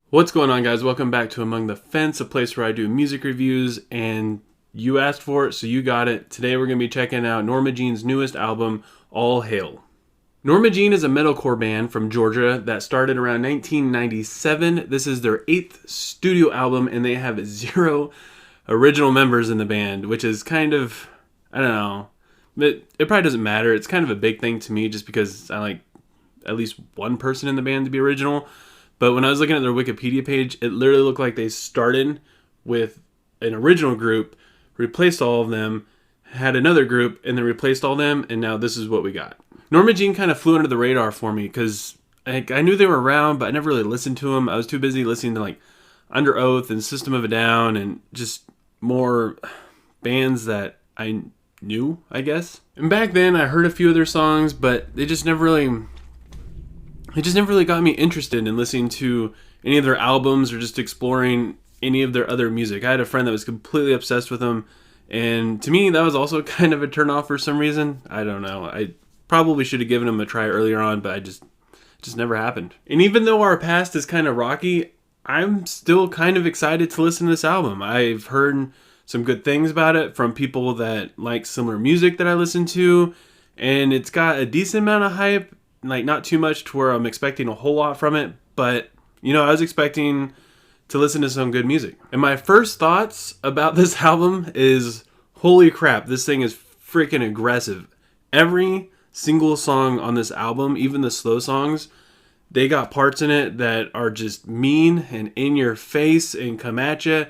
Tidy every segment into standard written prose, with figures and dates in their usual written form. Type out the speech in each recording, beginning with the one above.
What's going on, guys? Welcome back to Among the Fence, a place where I do music reviews, and you asked for it, so you got it. Today we're going to be checking out Norma Jean's newest album, All Hail. Norma Jean is a metalcore band from Georgia that started around 1997. This is their 8th studio album, and they have 0 original members in the band, which is kind of, I don't know, it probably doesn't matter. It's kind of a big thing to me just because I like at least one person in the band to be original. But when I was looking at their Wikipedia page, it literally looked like they started with an original group, replaced all of them, had another group, and then replaced all of them, and now this is what we got. Norma Jean kind of flew under the radar for me because I knew they were around, but I never really listened to them. I was too busy listening to like Under Oath and System of a Down and just more bands that I knew, I guess. And back then, I heard a few of their songs, but they just never really... It just never really got me interested in listening to any of their albums or just exploring any of their other music. I had a friend that was completely obsessed with them, and to me, that was also kind of a turnoff for some reason. I don't know. I probably should have given them a try earlier on, but it just never happened. And even though our past is kind of rocky, I'm still kind of excited to listen to this album. I've heard some good things about it from people that like similar music that I listen to, and it's got a decent amount of hype. Like, not too much to where I'm expecting a whole lot from it, but, you know, I was expecting to listen to some good music. And my first thoughts about this album is, holy crap, this thing is freaking aggressive. Every single song on this album, even the slow songs, they got parts in it that are just mean and in your face and come at you.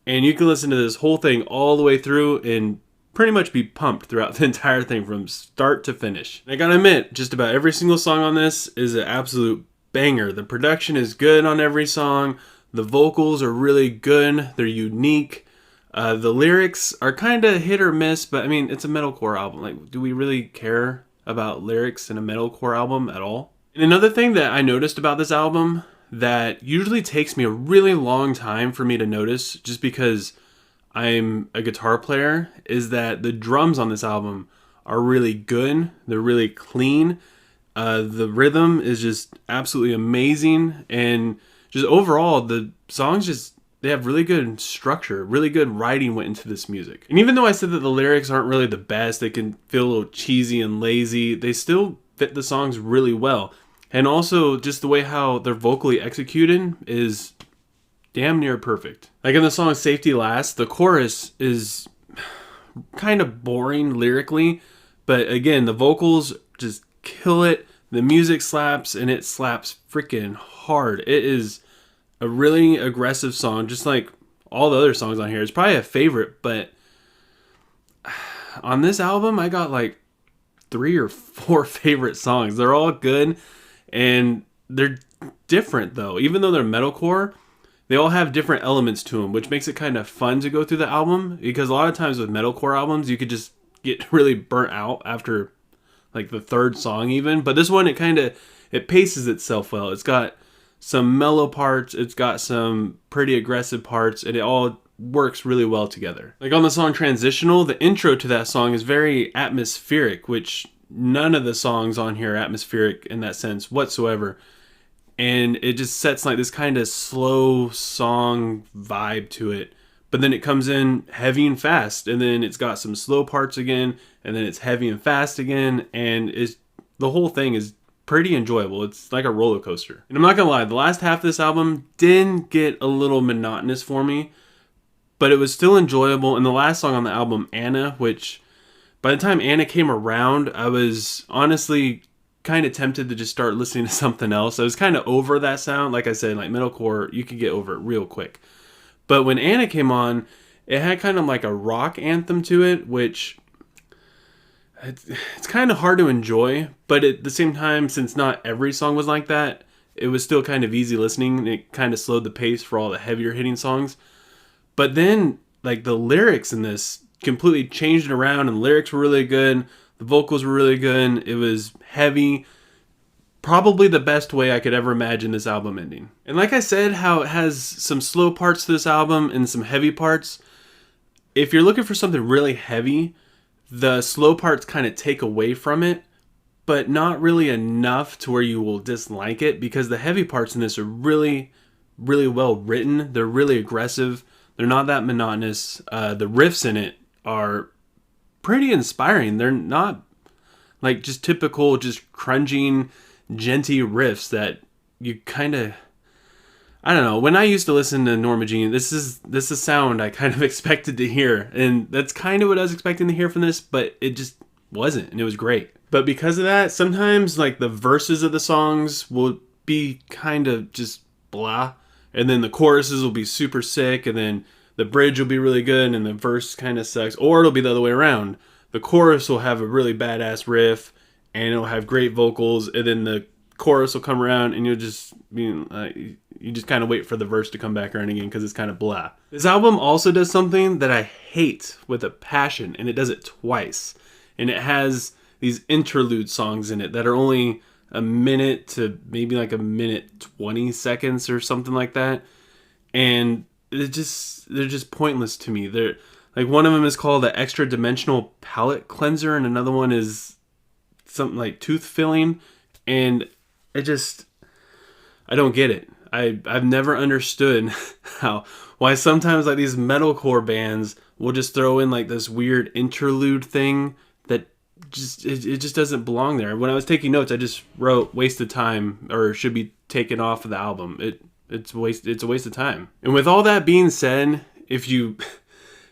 And you can listen to this whole thing all the way through and pretty much be pumped throughout the entire thing from start to finish. And I gotta admit, just about every single song on this is an absolute banger. The production is good on every song. The vocals are really good. They're unique. The lyrics are kind of hit or miss, but I mean, it's a metalcore album. Like, do we really care about lyrics in a metalcore album at all? And another thing that I noticed about this album that usually takes me a really long time for me to notice, just because I'm a guitar player, is that the drums on this album are really good. They're really clean. The rhythm is just absolutely amazing. And just overall, the songs they have really good structure. Really good writing went into this music. And even though I said that the lyrics aren't really the best, they can feel a little cheesy and lazy, they still fit the songs really well. And also, just the way how they're vocally executed is damn near perfect. Like in the song Safety Last, the chorus is kind of boring lyrically, but again, the vocals just kill it. The music slaps, and it slaps freaking hard. It is a really aggressive song, just like all the other songs on here. It's probably a favorite, but on this album, I got like 3 or 4 favorite songs. They're all good, and they're different though. Even though they're metalcore, they all have different elements to them, which makes it kind of fun to go through the album. Because a lot of times with metalcore albums, you could just get really burnt out after like the 3rd song even. But this one, it paces itself well. It's got some mellow parts, it's got some pretty aggressive parts, and it all works really well together. Like on the song Transitional, the intro to that song is very atmospheric, which none of the songs on here are atmospheric in that sense whatsoever. And it just sets like this kind of slow song vibe to it. But then it comes in heavy and fast. And then it's got some slow parts again. And then it's heavy and fast again. And the whole thing is pretty enjoyable. It's like a roller coaster. And I'm not going to lie, the last half of this album did get a little monotonous for me. But it was still enjoyable. And the last song on the album, Anna, which by the time Anna came around, I was honestly kind of tempted to just start listening to something else. I was kind of over that sound. Like I said, like metalcore, you could get over it real quick. But when Anna came on, it had kind of like a rock anthem to it, which it's kind of hard to enjoy. But at the same time, since not every song was like that, it was still kind of easy listening. And it kind of slowed the pace for all the heavier hitting songs. But then like the lyrics in this completely changed it around, and the lyrics were really good. The vocals were really good. It was heavy. Probably the best way I could ever imagine this album ending. And like I said, how it has some slow parts to this album and some heavy parts. If you're looking for something really heavy, the slow parts kind of take away from it, but not really enough to where you will dislike it, because the heavy parts in this are really really well written. They're really aggressive. They're not that monotonous. The riffs in it are pretty inspiring. They're not like just typical, just crunging, genty riffs that you kind of, I don't know. When I used to listen to Norma Jean, this is sound I kind of expected to hear, and that's kind of what I was expecting to hear from this, but it just wasn't, and it was great. But because of that, sometimes like the verses of the songs will be kind of just blah, and then the choruses will be super sick, and then the bridge will be really good, and the verse kind of sucks. Or it'll be the other way around. The chorus will have a really badass riff, and it'll have great vocals, and then the chorus will come around, and you'll just be you just kind of wait for the verse to come back around again because it's kind of blah. This album also does something that I hate with a passion, and it does it twice. And it has these interlude songs in it that are only a minute to maybe like a minute 20 seconds or something like that. And they're just pointless to me. They're like, one of them is called the Extra Dimensional Palate Cleanser, and another one is something like Tooth Filling. And I don't get it. I've never understood why sometimes like these metalcore bands will just throw in like this weird interlude thing that it just doesn't belong there. When I was taking notes, I just wrote waste of time, or should be taken off of the album. It's a waste of time. And with all that being said, if you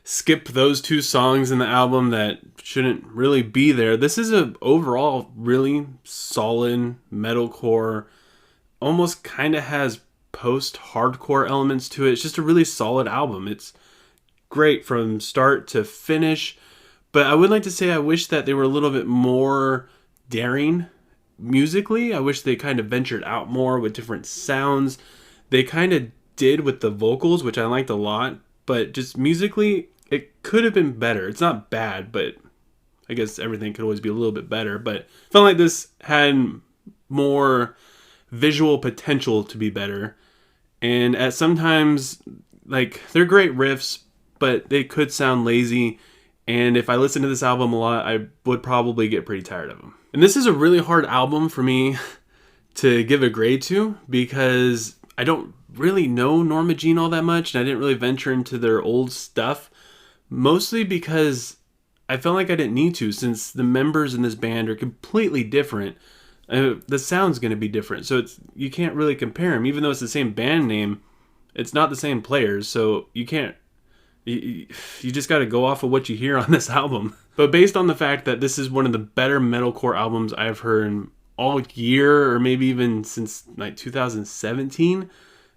skip those two songs in the album that shouldn't really be there, this is a overall really solid metalcore, almost kind of has post-hardcore elements to it. It's just a really solid album. It's great from start to finish, but I would like to say I wish that they were a little bit more daring musically. I wish they kind of ventured out more with different sounds. They kind of did with the vocals, which I liked a lot, but just musically, it could have been better. It's not bad, but I guess everything could always be a little bit better, but I felt like this had more visual potential to be better. And at sometimes, like, they're great riffs, but they could sound lazy. And if I listened to this album a lot, I would probably get pretty tired of them. And this is a really hard album for me to give a grade to, because I don't really know Norma Jean all that much, and I didn't really venture into their old stuff. Mostly because I felt like I didn't need to, since the members in this band are completely different. The sound's going to be different, so you can't really compare them. Even though it's the same band name, it's not the same players, so you can't. You just got to go off of what you hear on this album. But based on the fact that this is one of the better metalcore albums I've heard all year, or maybe even since like 2017,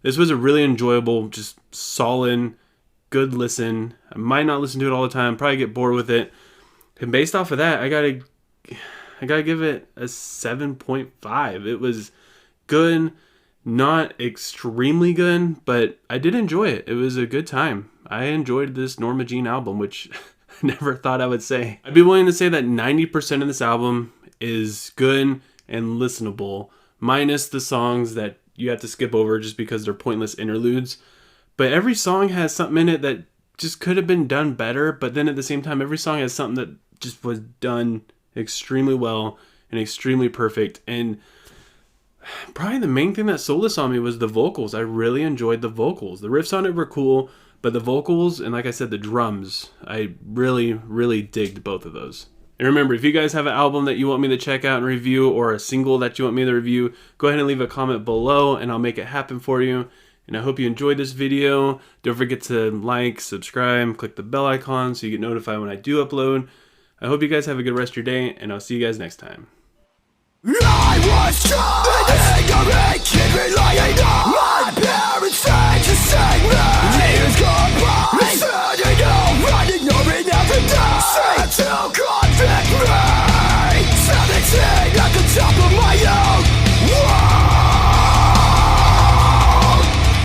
this was a really enjoyable, just solid, good listen. I might not listen to it all the time, probably get bored with it. And based off of that, I gotta give it a 7.5. It was good, not extremely good, but I did enjoy it. It was a good time. I enjoyed this Norma Jean album, which I never thought I would say. I'd be willing to say that 90% of this album is good and listenable, minus the songs that you have to skip over just because they're pointless interludes. But every song has something in it that just could have been done better, but then at the same time, every song has something that just was done extremely well and extremely perfect. And probably the main thing that sold this on me was the vocals. I really enjoyed the vocals. The riffs on it were cool, but the vocals, and like I said, the drums, I really, really digged both of those. And remember, if you guys have an album that you want me to check out and review, or a single that you want me to review, go ahead and leave a comment below and I'll make it happen for you. And I hope you enjoyed this video. Don't forget to like, subscribe, click the bell icon so you get notified when I do upload. I hope you guys have a good rest of your day, and I'll see you guys next time. I was trying to make it lying on my bed.